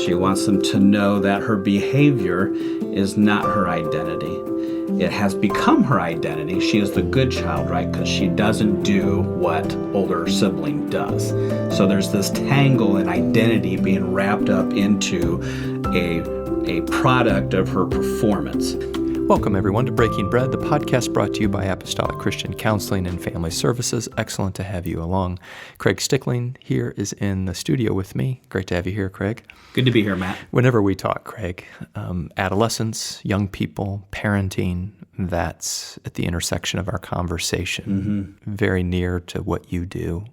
She wants them to know that her behavior is not her identity. It has become her identity. She is the good child, right? Because she doesn't do what older sibling does. So there's this tangle in identity being wrapped up into a product of her performance. Welcome, everyone, to Breaking Bread, the podcast brought to you by Apostolic Christian Counseling and Family Services. Excellent to have you along. Craig Stickling here is in the studio with me. Great to have you here, Craig. Good to be here, Matt. Whenever we talk, Craig, adolescents, young people, parenting, that's at the intersection of our conversation, very near to what you do.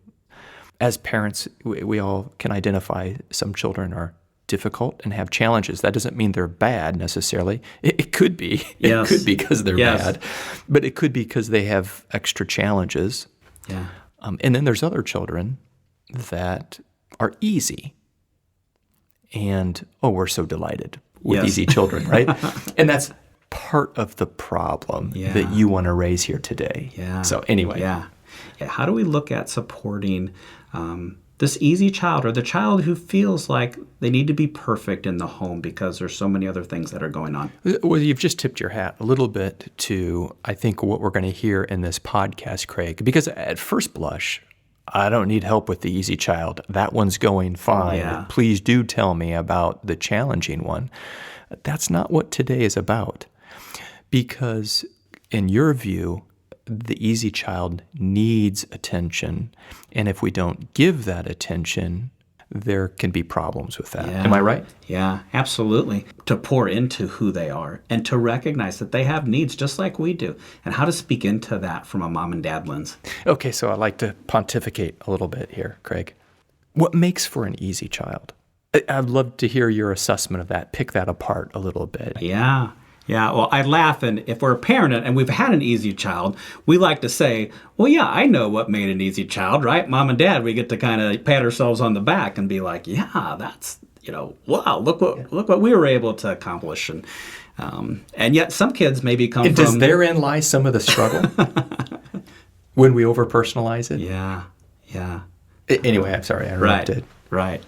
As parents, we all can identify some children are difficult and have challenges. That doesn't mean they're bad necessarily. It could be. Yes. It could be because they're Yes. bad, but it could be because they have extra challenges. Yeah. And then there's other children that are easy. And, we're so delighted with Yes. easy children, right? And that's part of the problem Yeah. that you want to raise here today. Yeah. So anyway. Yeah. How do we look at supporting this easy child, or the child who feels like they need to be perfect in the home because there's so many other things that are going on? Well, you've just tipped your hat a little bit to, I think, what we're going to hear in this podcast, Craig, because at first blush, I don't need help with the easy child. That one's going fine. Yeah. Please do tell me about the challenging one. That's not what today is about, because in your view, the easy child needs attention, and if we don't give that attention, there can be problems with that. Yeah. Am I right? Yeah, absolutely. To pour into who they are and to recognize that they have needs just like we do, and how to speak into that from a mom and dad lens. Okay, so I'd like to pontificate a little bit here, Craig. What makes for an easy child? I'd love to hear your assessment of that. Pick that apart a little bit. Yeah. Well, I laugh, and if we're a parent and we've had an easy child, we like to say, well, yeah, I know what made an easy child, right? Mom and dad, we get to kind of pat ourselves on the back and be like, yeah, that's, wow, look what we were able to accomplish. And yet some kids maybe come And from... does therein lie some of the struggle when we overpersonalize it? Yeah. Anyway, I'm sorry, I interrupted. Right.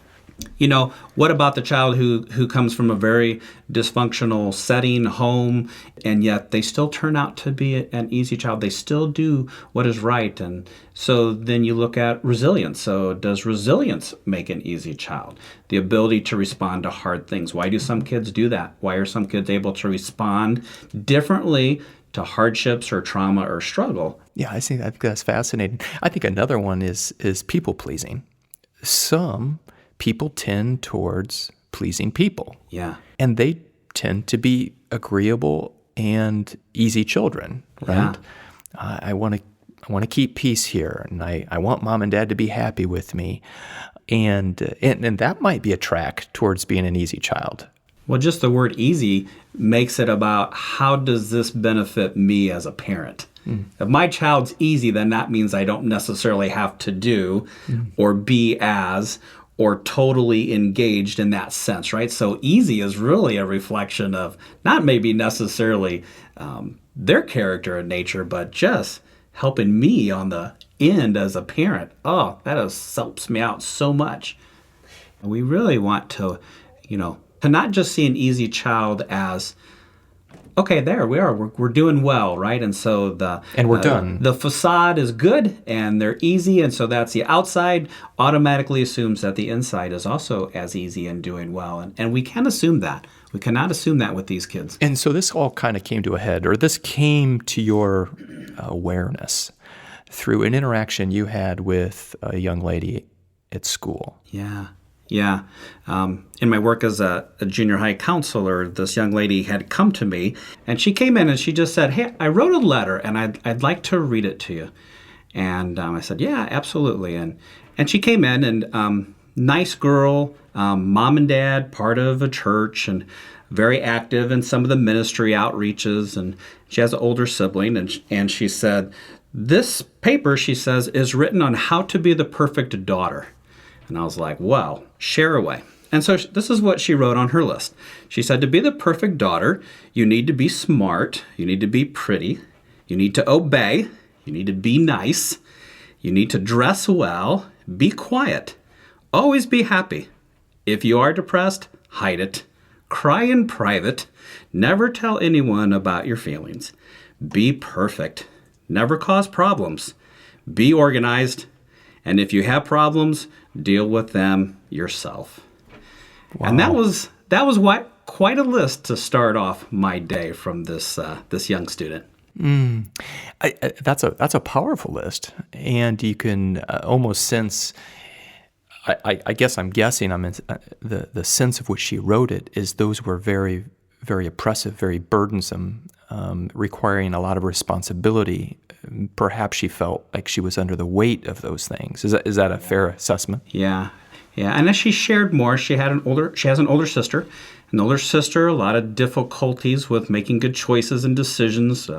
What about the child who comes from a very dysfunctional setting, home, and yet they still turn out to be an easy child? They still do what is right. And so then you look at resilience. So does resilience make an easy child? The ability to respond to hard things. Why do some kids do that? Why are some kids able to respond differently to hardships or trauma or struggle? Yeah, I think that's fascinating. I think another one is people-pleasing. Some people tend towards pleasing people. Yeah. And they tend to be agreeable and easy children, right? Yeah. I want to keep peace here, and I want mom and dad to be happy with me. And that might be a track towards being an easy child. Well, just the word easy makes it about how does this benefit me as a parent? If my child's easy, then that means I don't necessarily have to do or be as or totally engaged in that sense, right? So easy is really a reflection of not maybe necessarily their character and nature, but just helping me on the end as a parent. Oh, that helps me out so much. We really want to, to not just see an easy child as, okay, there we are. We're doing well, right? And so we're done. The facade is good, and they're easy, and so that's the outside automatically assumes that the inside is also as easy and doing well, and we can't assume that. We cannot assume that with these kids. And so this all kind of came to a head, or this came to your awareness through an interaction you had with a young lady at school. Yeah. In my work as a junior high counselor, this young lady had come to me, and she came in and she just said, hey, I wrote a letter, and I'd like to read it to you. And I said, yeah, absolutely. And she came in, and nice girl, mom and dad, part of a church, and very active in some of the ministry outreaches. And she has an older sibling, and she said, this paper, she says, is written on how to be the perfect daughter. And I was like, well, share away. And so this is what she wrote on her list. She said, to be the perfect daughter, you need to be smart, you need to be pretty, you need to obey, you need to be nice, you need to dress well, be quiet, always be happy. If you are depressed, hide it. Cry in private. Never tell anyone about your feelings. Be perfect. Never cause problems. Be organized. And if you have problems, deal with them yourself. Wow. And that was quite a list to start off my day from this young student. That's a powerful list, and you can almost sense. I guess I'm guessing. The sense of which she wrote it is those were very, very oppressive, very burdensome, requiring a lot of responsibility. Perhaps she felt like she was under the weight of those things. Is that a fair assessment? Yeah. And as she shared more, she has an older sister. An older sister, a lot of difficulties with making good choices and decisions,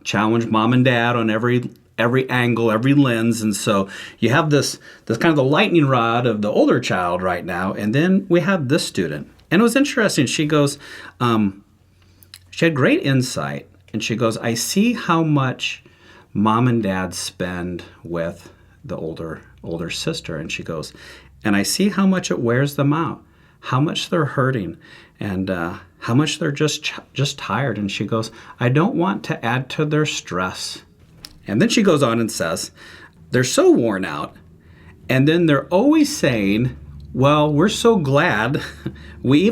challenged mom and dad on every angle, every lens. And so you have this kind of the lightning rod of the older child right now. And then we have this student. And it was interesting. She goes, she had great insight. And she goes, I see how much mom and dad spend with the older sister. And she goes, and I see how much it wears them out, how much they're hurting, and how much they're just tired. And she goes, I don't want to add to their stress. And then she goes on and says, they're so worn out. And then they're always saying, well, we're so glad we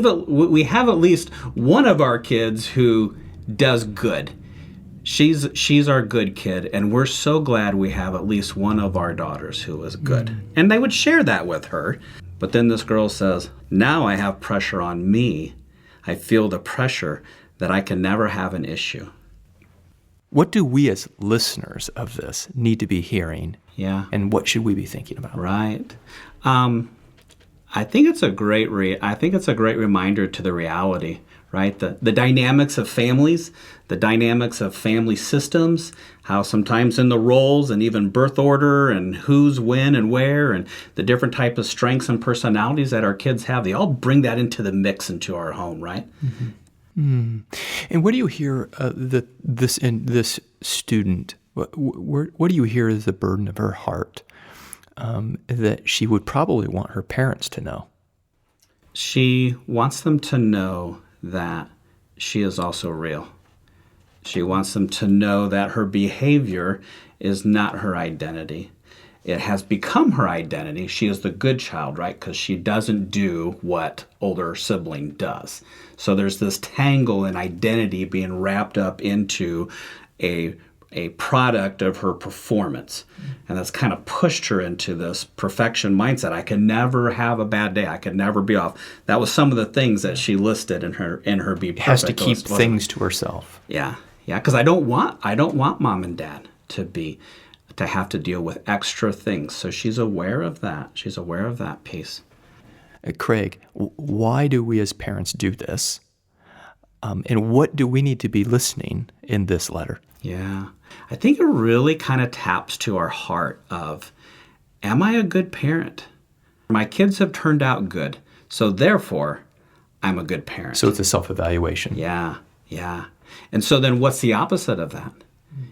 have at least one of our kids who does good. She's our good kid, and we're so glad we have at least one of our daughters who is good. And they would share that with her. But then this girl says, now I have pressure on me. I feel the pressure that I can never have an issue. What do we as listeners of this need to be hearing? Yeah. And what should we be thinking about? Right. I think it's a great reminder to the reality, right? The dynamics of families, the dynamics of family systems, how sometimes in the roles and even birth order and who's when and where and the different type of strengths and personalities that our kids have, they all bring that into the mix into our home, right? Mm-hmm. Mm. And what do you hear this student, what do you hear is the burden of her heart that she would probably want her parents to know? She wants them to know that she is also real. She wants them to know that her behavior is not her identity. It has become her identity. She is the good child, right? Because she doesn't do what older sibling does. So there's this tangle in identity being wrapped up into a product of her performance. And that's kind of pushed her into this perfection mindset. I can never have a bad day. I can never be off. That was some of the things that she listed in her Be Perfect list. Has to keep things to herself. Yeah. Because I don't want mom and dad to have to deal with extra things. So she's aware of that. She's aware of that piece. Craig, why do we as parents do this? And what do we need to be listening in this letter? Yeah. I think it really kind of taps to our heart of, am I a good parent? My kids have turned out good, so therefore, I'm a good parent. So it's a self-evaluation. Yeah. And so then what's the opposite of that?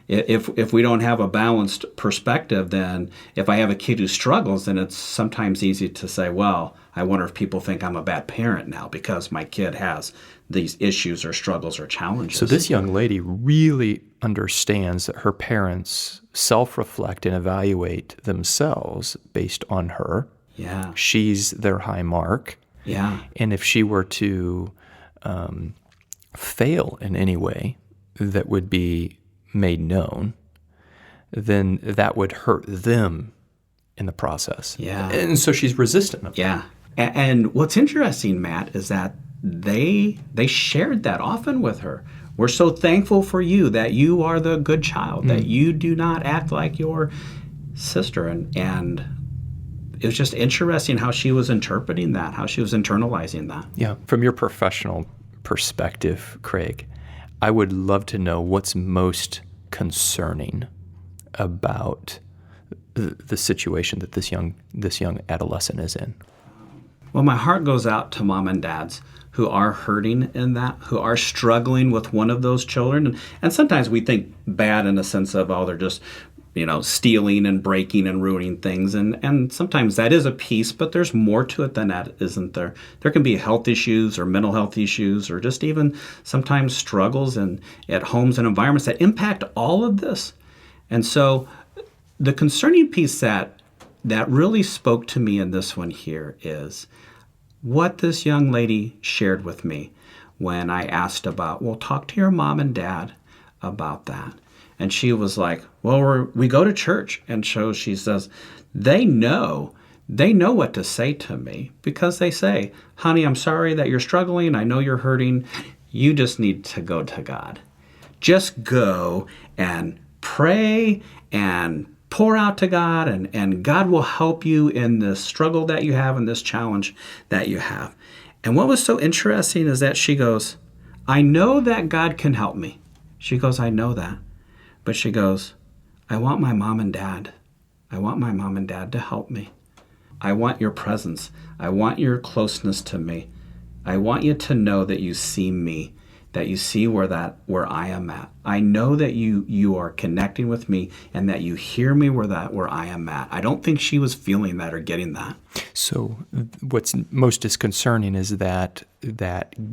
If we don't have a balanced perspective, then if I have a kid who struggles, then it's sometimes easy to say, well, I wonder if people think I'm a bad parent now because my kid has these issues or struggles or challenges. So this young lady really understands that her parents self-reflect and evaluate themselves based on her. Yeah. She's their high mark. Yeah. And if she were to fail in any way that would be made known, then that would hurt them in the process. Yeah. And so she's resistant of that. Yeah. And what's interesting, Matt, is that they shared that often with her. We're so thankful for you that you are the good child, that you do not act like your sister. And it was just interesting how she was interpreting that, how she was internalizing that. Yeah. From your professional perspective, Craig, I would love to know what's most concerning about the situation that this young adolescent is in. Well, my heart goes out to mom and dads who are hurting in that, who are struggling with one of those children. And sometimes we think bad in the sense of, oh, they're just stealing and breaking and ruining things. And sometimes that is a piece, but there's more to it than that, isn't there? There can be health issues or mental health issues or just even sometimes struggles at homes and environments that impact all of this. And so the concerning piece that really spoke to me in this one here is what this young lady shared with me when I asked about, well, talk to your mom and dad about that. And she was like, well, we go to church. And so she says, they know what to say to me because they say, honey, I'm sorry that you're struggling. I know you're hurting. You just need to go to God. Just go and pray and pour out to God, and God will help you in this struggle that you have and this challenge that you have. And what was so interesting is that she goes, I know that God can help me. She goes, I know that. But she goes, I want my mom and dad. I want my mom and dad to help me. I want your presence. I want your closeness to me. I want you to know that you see me, that you see where I am at. I know that you are connecting with me and that you hear me where I am at. I don't think she was feeling that or getting that. So what's most disconcerting is that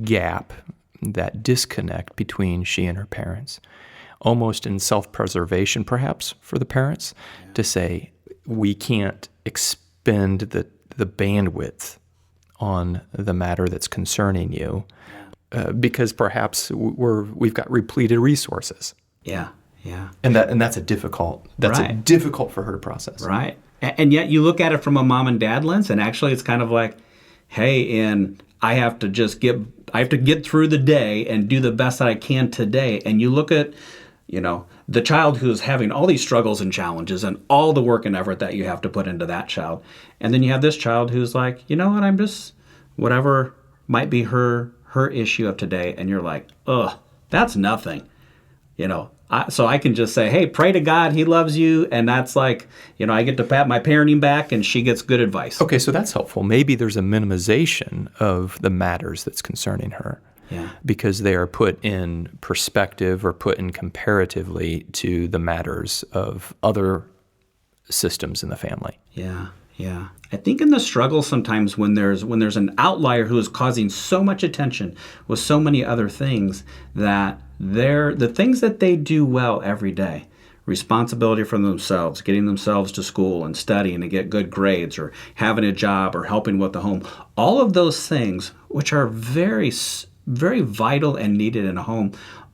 gap, that disconnect between she and her parents, almost in self-preservation perhaps for the parents, to say, we can't expend the bandwidth on the matter that's concerning you because perhaps we've got repleted resources. Yeah. And that's difficult for her to process. Right. And yet you look at it from a mom and dad lens, and actually it's kind of like, hey, and I have to get through the day and do the best that I can today. And you look at, the child who's having all these struggles and challenges and all the work and effort that you have to put into that child. And then you have this child who's like, you know what, I'm just, whatever might be her issue of today. And you're like, ugh, that's nothing. So I can just say, hey, pray to God, he loves you. And that's like, I get to pat my parenting back and she gets good advice. Okay, so that's helpful. Maybe there's a minimization of the matters that's concerning her. Yeah. Because they are put in perspective or put in comparatively to the matters of other systems in the family. Yeah. I think in the struggle sometimes when there's an outlier who is causing so much attention with so many other things, that the things that they do well every day, responsibility for themselves, getting themselves to school and studying to get good grades or having a job or helping with the home, all of those things, which are very, very vital and needed in a home,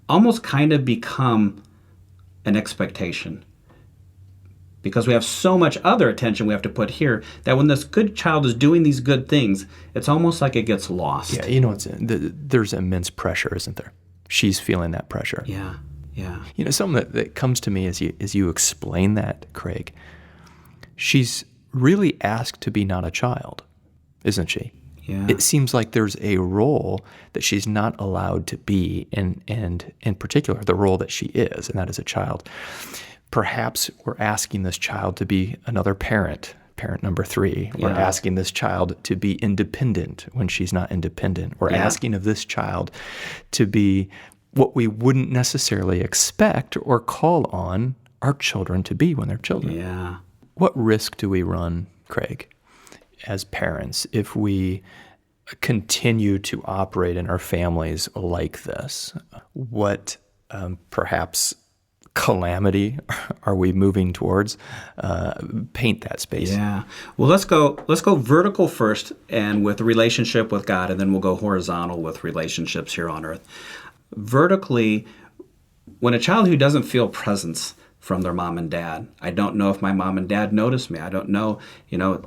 almost kind of become an expectation. Because we have so much other attention we have to put here that when this good child is doing these good things, it's almost like it gets lost. Yeah, there's immense pressure, isn't there? She's feeling that pressure. Yeah. Something that comes to me as you explain that, Craig, she's really asked to be not a child, isn't she? Yeah. It seems like there's a role that she's not allowed to be, and in particular, the role that she is, and that is a child. Perhaps we're asking this child to be another parent number 3. We're asking this child to be independent when she's not independent. We're asking of this child to be what we wouldn't necessarily expect or call on our children to be when they're children. Yeah. What risk do we run, Craig, as parents if we continue to operate in our families like this? What perhaps calamity are we moving towards? Paint that space. Yeah. Well, let's go vertical first, and with the relationship with God, and then we'll go horizontal with relationships here on earth. Vertically, when a child who doesn't feel presence from their mom and dad, I don't know if my mom and dad notice me. I don't know,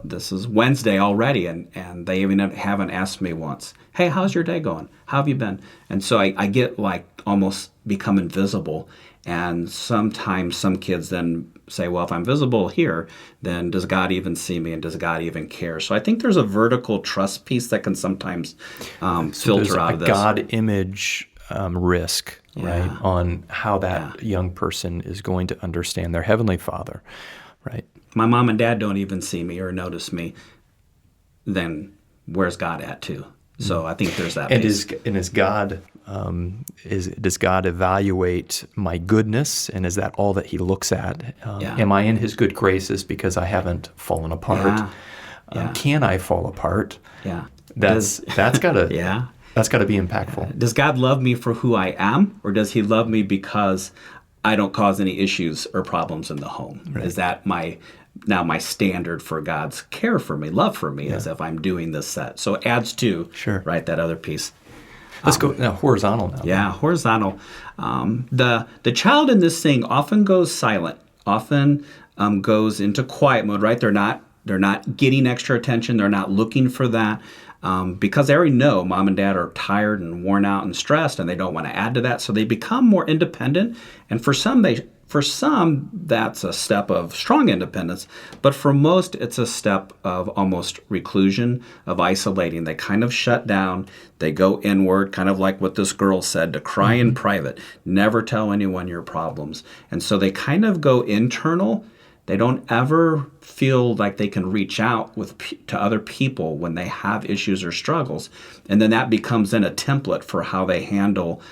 this is Wednesday already, and they even haven't asked me once, hey, how's your day going? How have you been? And so I get like almost become invisible. And sometimes some kids then say, well, if I'm visible here, then does God even see me, and does God even care? So I think there's a vertical trust piece that can sometimes filter out of this. God image risk, right, on how that young person is going to understand their Heavenly Father, right? My mom and dad don't even see me or notice me, then where's God at too? So I think there's that And piece. does God evaluate my goodness, and is that all that He looks at? Yeah. Am I in His good graces because I haven't fallen apart? Yeah. Can I fall apart? Yeah. That's gotta Yeah. that's gotta be impactful. Does God love me for who I am, or does He love me because I don't cause any issues or problems in the home? Right. Is that my standard for God's care for me, love for me, as if I'm doing this set? So it adds to, right, that other piece. Let's go horizontal now. Yeah, horizontal. The child in this thing often goes silent, often goes into quiet mode, right? They're not getting extra attention. They're not looking for that. Because they already know mom and dad are tired and worn out and stressed, and they don't want to add to that. So they become more independent. And for some, that's a step of strong independence. But for most, it's a step of almost reclusion, of isolating. They kind of shut down. They go inward, kind of like what this girl said, to cry in private. Never tell anyone your problems. And so they kind of go internal. They don't ever feel like they can reach out to other people when they have issues or struggles. And then that becomes then a template for how they handle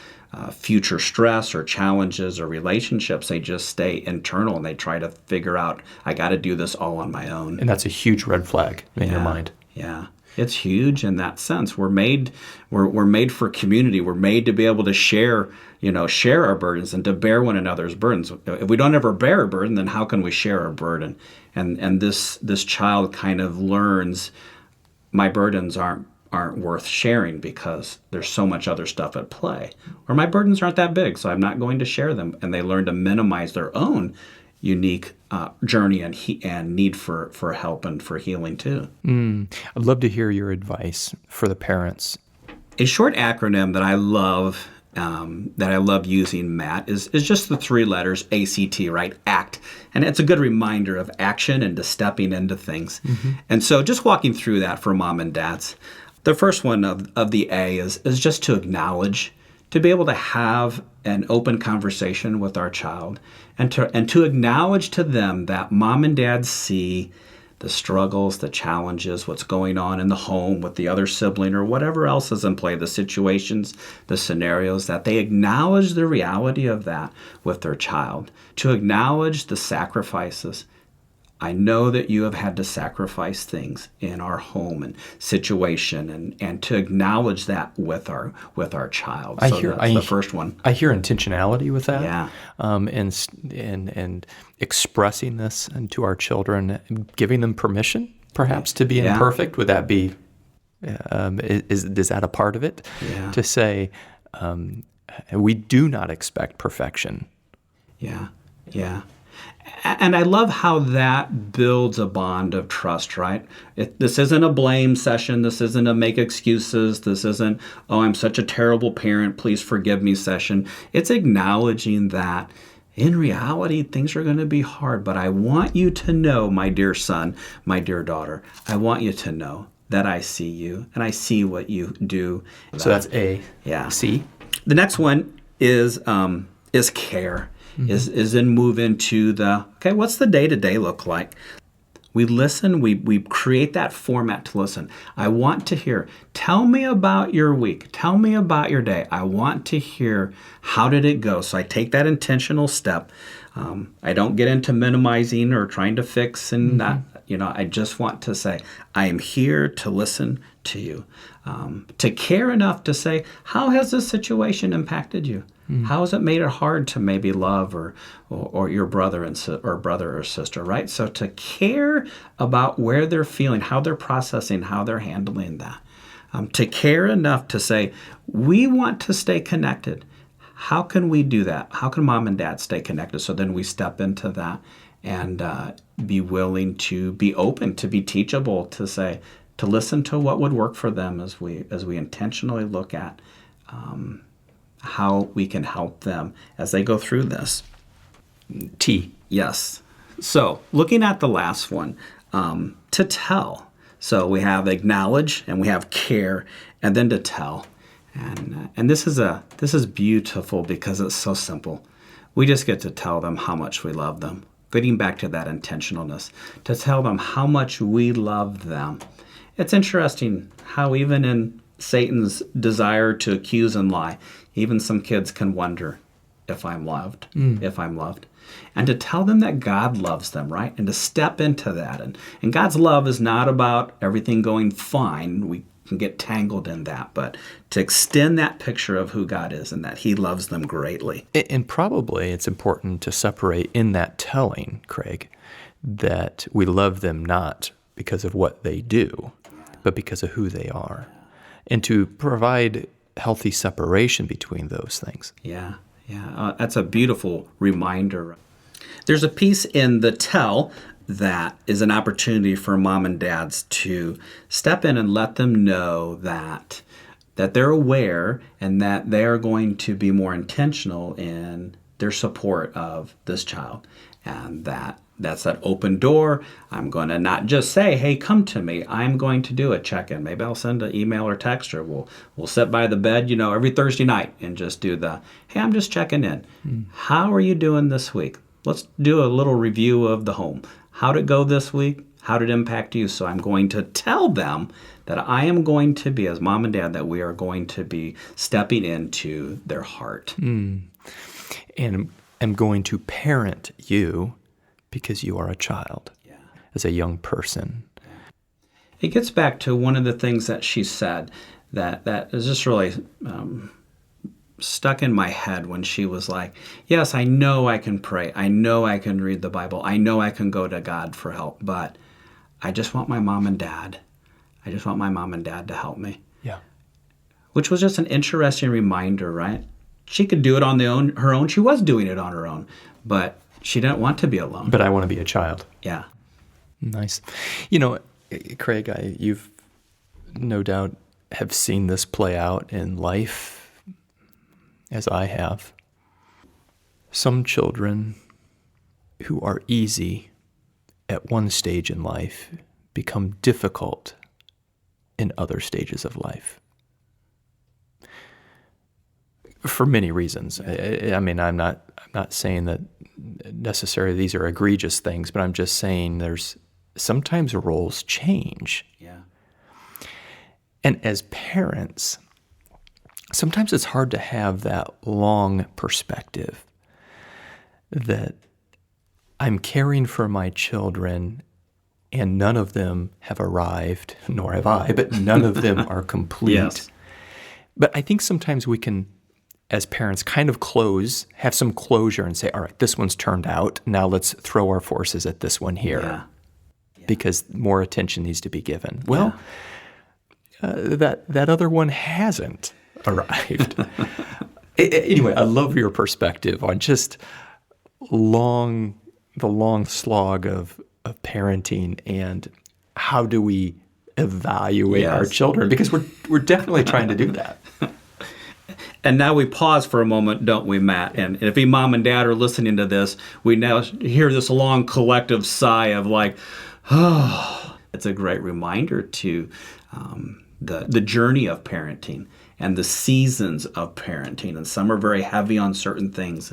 future stress or challenges or relationships. They just stay internal and they try to figure out, I got to do this all on my own. And that's a huge red flag in your mind. Yeah. It's huge in that sense. We're made for community. We're made to be able to share our burdens and to bear one another's burdens. If we don't ever bear a burden, then how can we share our burden? And this child kind of learns my burdens aren't worth sharing because there's so much other stuff at play. Or my burdens aren't that big, so I'm not going to share them. And they learn to minimize their own unique journey and need for help and for healing too. I'd love to hear your advice for the parents. A short acronym that I love using, Matt, is just the 3 letters ACT, right? ACT. And it's a good reminder of action and to stepping into things. And so just walking through that for mom and dads. The first one of the A is just to acknowledge, to be able to have an open conversation with our child and to acknowledge to them that mom and dad see the struggles, the challenges, what's going on in the home with the other sibling or whatever else is in play, the situations, the scenarios, that they acknowledge the reality of that with their child, to acknowledge the sacrifices. I know that you have had to sacrifice things in our home and situation, and to acknowledge that with our child. That's the first one. I hear intentionality with that. Yeah. And expressing this to our children, giving them permission, perhaps, to be imperfect. Would that be? Is that a part of it? Yeah. To say, we do not expect perfection. Yeah. Yeah. And I love how that builds a bond of trust, right? This isn't a blame session. This isn't a make excuses. This isn't, oh, I'm such a terrible parent, please forgive me session. It's acknowledging that in reality, things are going to be hard. But I want you to know, my dear son, my dear daughter, I want you to know that I see you and I see what you do. So that's A. Yeah. C. The next one is care. Is then move into what's the day-to-day look like? We listen, we create that format to listen. I want to hear, tell me about your week. Tell me about your day. I want to hear, how did it go? So I take that intentional step. I don't get into minimizing or trying to fix and not, I just want to say, I am here to listen to you. To care enough to say, how has this situation impacted you? How has it made it hard to maybe love or your brother or sister, right? So to care about where they're feeling, how they're processing, how they're handling that. To care enough to say, we want to stay connected. How can we do that? How can mom and dad stay connected? So then we step into that and be willing to be open, to be teachable, to say, to listen to what would work for them as we intentionally look at how we can help them as they go through this. T. Yes. So looking at the last one, to tell. So we have acknowledge and we have care, and then to tell. And this is beautiful because it's so simple. We just get to tell them how much we love them. Getting back to that intentionalness, to tell them how much we love them. It's interesting how even in Satan's desire to accuse and lie. Even some kids can wonder if I'm loved, and to tell them that God loves them, right? And to step into that. And God's love is not about everything going fine. We can get tangled in that, but to extend that picture of who God is and that he loves them greatly. And probably it's important to separate in that telling, Craig, that we love them not because of what they do, but because of who they are. And to provide healthy separation between those things. Yeah. That's a beautiful reminder. There's a piece in the tell that is an opportunity for mom and dads to step in and let them know that they're aware and that they are going to be more intentional in their support of this child. And that's that open door. I'm going to not just say, hey, come to me. I'm going to do a check-in. Maybe I'll send an email or text, or we'll sit by the bed, every Thursday night and just do hey, I'm just checking in. How are you doing this week? Let's do a little review of the home. How did it go this week? How did it impact you? So I'm going to tell them that I am going to be, as mom and dad, that we are going to be stepping into their heart. And I'm going to parent you because you are a child, as a young person. It gets back to one of the things that she said that is just really stuck in my head when she was like, yes, I know I can pray. I know I can read the Bible. I know I can go to God for help, but I just want my mom and dad. I just want my mom and dad to help me. Yeah. Which was just an interesting reminder, right? She could do it on her own. She was doing it on her own, but she didn't want to be alone. But I want to be a child. Yeah. Nice. Craig, you've no doubt have seen this play out in life as I have. Some children who are easy at one stage in life become difficult in other stages of life. For many reasons. I mean, I'm not saying that necessarily these are egregious things, but I'm just saying there's sometimes roles change. Yeah. And as parents, sometimes it's hard to have that long perspective that I'm caring for my children and none of them have arrived, nor have I, but none of them are complete. Yes. But I think sometimes we can, as parents, kind of have some closure and say, all right, this one's turned out. Now let's throw our forces at this one here. Yeah. Because more attention needs to be given. Well, that other one hasn't arrived. Anyway, I love your perspective on just the long slog of parenting and how do we evaluate our children, because we're definitely trying to do that. And now we pause for a moment, don't we, Matt? And if mom and dad are listening to this, we now hear this long collective sigh of like, oh. It's a great reminder to the journey of parenting and the seasons of parenting. And some are very heavy on certain things.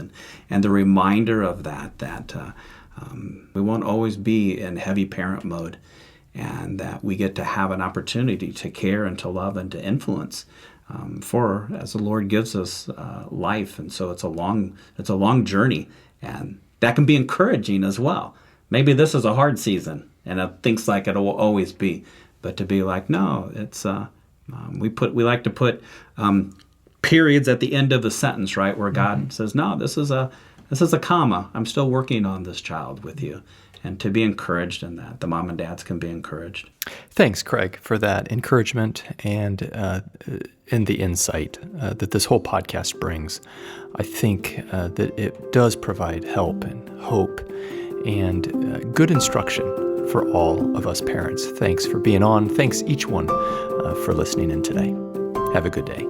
And the reminder of that we won't always be in heavy parent mode, and that we get to have an opportunity to care and to love and to influence as the Lord gives us life. And so it's a long journey, and that can be encouraging as well. Maybe this is a hard season, and it thinks like it will always be, but to be like, no, it's we like to put periods at the end of the sentence, right, where God says, no, this is a comma. I'm still working on this child with you. And to be encouraged in that, the mom and dads can be encouraged. Thanks, Craig, for that encouragement and the insight that this whole podcast brings. I think that it does provide help and hope and good instruction for all of us parents. Thanks for being on. Thanks each one for listening in today. Have a good day.